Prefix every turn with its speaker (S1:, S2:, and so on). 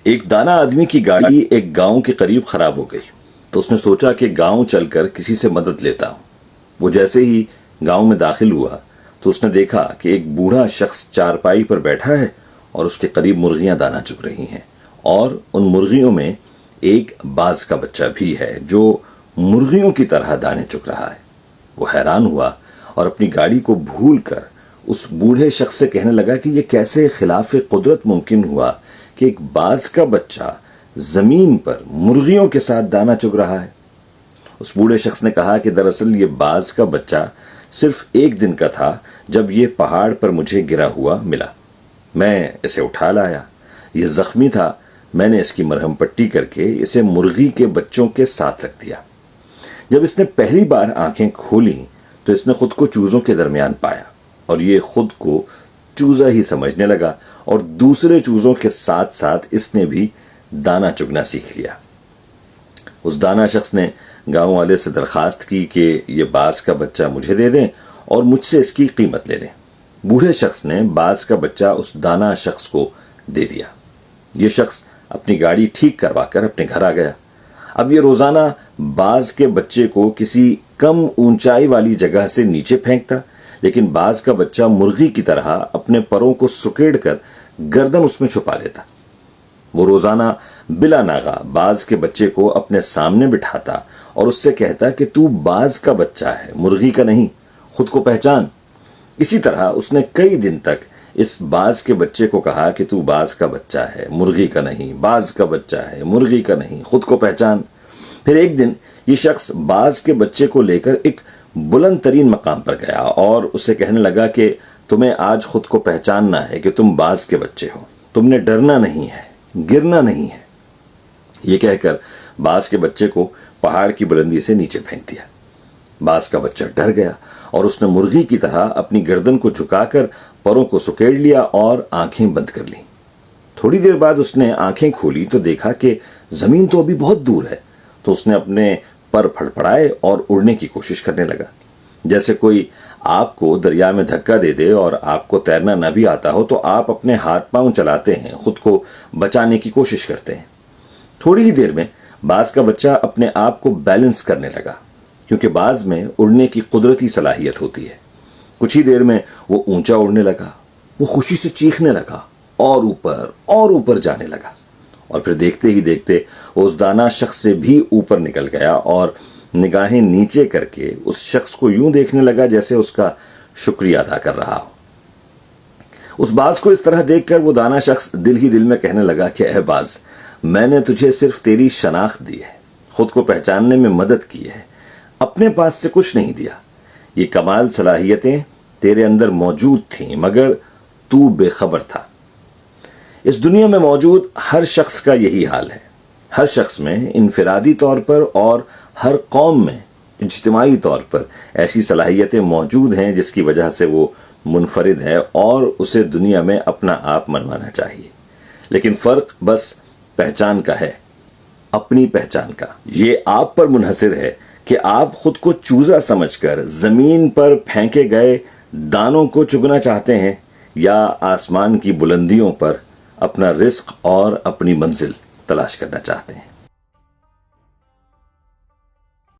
S1: ایک دانا آدمی کی گاڑی ایک گاؤں کے قریب خراب ہو گئی تو اس نے سوچا کہ گاؤں چل کر کسی سے مدد لیتا ہوں۔ وہ جیسے ہی گاؤں میں داخل ہوا تو اس نے دیکھا کہ ایک بوڑھا شخص چارپائی پر بیٹھا ہے اور اس کے قریب مرغیاں دانا چگ رہی ہیں، اور ان مرغیوں میں ایک باز کا بچہ بھی ہے جو مرغیوں کی طرح دانے چگ رہا ہے۔ وہ حیران ہوا اور اپنی گاڑی کو بھول کر اس بوڑھے شخص سے کہنے لگا کہ یہ کیسے خلاف قدرت ممکن ہوا کہ ایک باز کا بچہ زمین پر مرغیوں کے ساتھ دانا چگ رہا ہے۔ اس بوڑھے شخص نے کہا کہ دراصل یہ باز کا بچہ صرف ایک دن کا تھا جب یہ پہاڑ پر مجھے گرا ہوا ملا۔ میں اسے اٹھا لایا، یہ زخمی تھا، میں نے اس کی مرہم پٹی کر کے اسے مرغی کے بچوں کے ساتھ رکھ دیا۔ جب اس نے پہلی بار آنکھیں کھولیں تو اس نے خود کو چوزوں کے درمیان پایا، اور یہ خود کو چوزا ہی سمجھنے لگا، اور دوسرے چوزوں کے ساتھ ساتھ اس نے بھی دانا چگنا سیکھ لیا۔ اس دانا شخص نے گاؤں والے سے درخواست کی کہ یہ باز کا بچہ مجھے دے دیں اور مجھ سے اس کی قیمت لے لیں۔ بوڑھے شخص نے باز کا بچہ اس دانا شخص کو دے دیا۔ یہ شخص اپنی گاڑی ٹھیک کروا کر اپنے گھر آ گیا۔ اب یہ روزانہ باز کے بچے کو کسی کم اونچائی والی جگہ سے نیچے پھینکتا، لیکن باز کا بچہ مرغی کی طرح اپنے پروں کو سکیڑ کر گردن اس میں چھپا لیتا۔ وہ روزانہ بلا ناغہ باز کے بچے کو اپنے سامنے بٹھاتا اور اس سے کہتا کہ تو باز کا بچہ ہے، مرغی کا نہیں، خود کو پہچان۔ اسی طرح اس نے کئی دن تک اس باز کے بچے کو کہا کہ تو باز کا بچہ ہے، مرغی کا نہیں، باز کا بچہ ہے، مرغی کا نہیں، خود کو پہچان۔ پھر ایک دن یہ شخص باز کے بچے کو لے کر ایک بلند ترین مقام پر گیا اور اسے کہنے لگا کہ تمہیں آج خود کو پہچاننا ہے کہ تم باز کے بچے ہو، تم نے ڈرنا نہیں ہے، گرنا نہیں ہے۔ یہ کہہ کر باز کے بچے کو پہاڑ کی بلندی سے نیچے پھینک دیا۔ باز کا بچہ ڈر گیا اور اس نے مرغی کی طرح اپنی گردن کو جھکا کر پروں کو سکیڑ لیا اور آنکھیں بند کر لیں۔ تھوڑی دیر بعد اس نے آنکھیں کھولی تو دیکھا کہ زمین تو ابھی بہت دور ہے، تو اس نے اپنے پر پھڑپڑائے اور اڑنے کی کوشش کرنے لگا، جیسے کوئی آپ کو دریا میں دھکا دے دے اور آپ کو تیرنا نہ بھی آتا ہو تو آپ اپنے ہاتھ پاؤں چلاتے ہیں، خود کو بچانے کی کوشش کرتے ہیں۔ تھوڑی ہی دیر میں باز کا بچہ اپنے آپ کو بیلنس کرنے لگا، کیونکہ باز میں اڑنے کی قدرتی صلاحیت ہوتی ہے۔ کچھ ہی دیر میں وہ اونچا اڑنے لگا، وہ خوشی سے چیخنے لگا اور اوپر جانے لگا، اور پھر دیکھتے ہی دیکھتے وہ اس دانا شخص سے بھی اوپر نکل گیا اور نگاہیں نیچے کر کے اس شخص کو یوں دیکھنے لگا جیسے اس کا شکریہ ادا کر رہا ہو۔ اس باز کو اس طرح دیکھ کر وہ دانا شخص دل ہی دل میں کہنے لگا کہ اے باز، میں نے تجھے صرف تیری شناخت دی ہے، خود کو پہچاننے میں مدد کی ہے، اپنے پاس سے کچھ نہیں دیا۔ یہ کمال صلاحیتیں تیرے اندر موجود تھیں مگر تو بے خبر تھا۔ اس دنیا میں موجود ہر شخص کا یہی حال ہے۔ ہر شخص میں انفرادی طور پر اور ہر قوم میں اجتماعی طور پر ایسی صلاحیتیں موجود ہیں جس کی وجہ سے وہ منفرد ہے اور اسے دنیا میں اپنا آپ منوانا چاہیے، لیکن فرق بس پہچان کا ہے، اپنی پہچان کا۔ یہ آپ پر منحصر ہے کہ آپ خود کو چوزا سمجھ کر زمین پر پھینکے گئے دانوں کو چگنا چاہتے ہیں یا آسمان کی بلندیوں پر اپنا رزق اور اپنی منزل تلاش کرنا چاہتے ہیں۔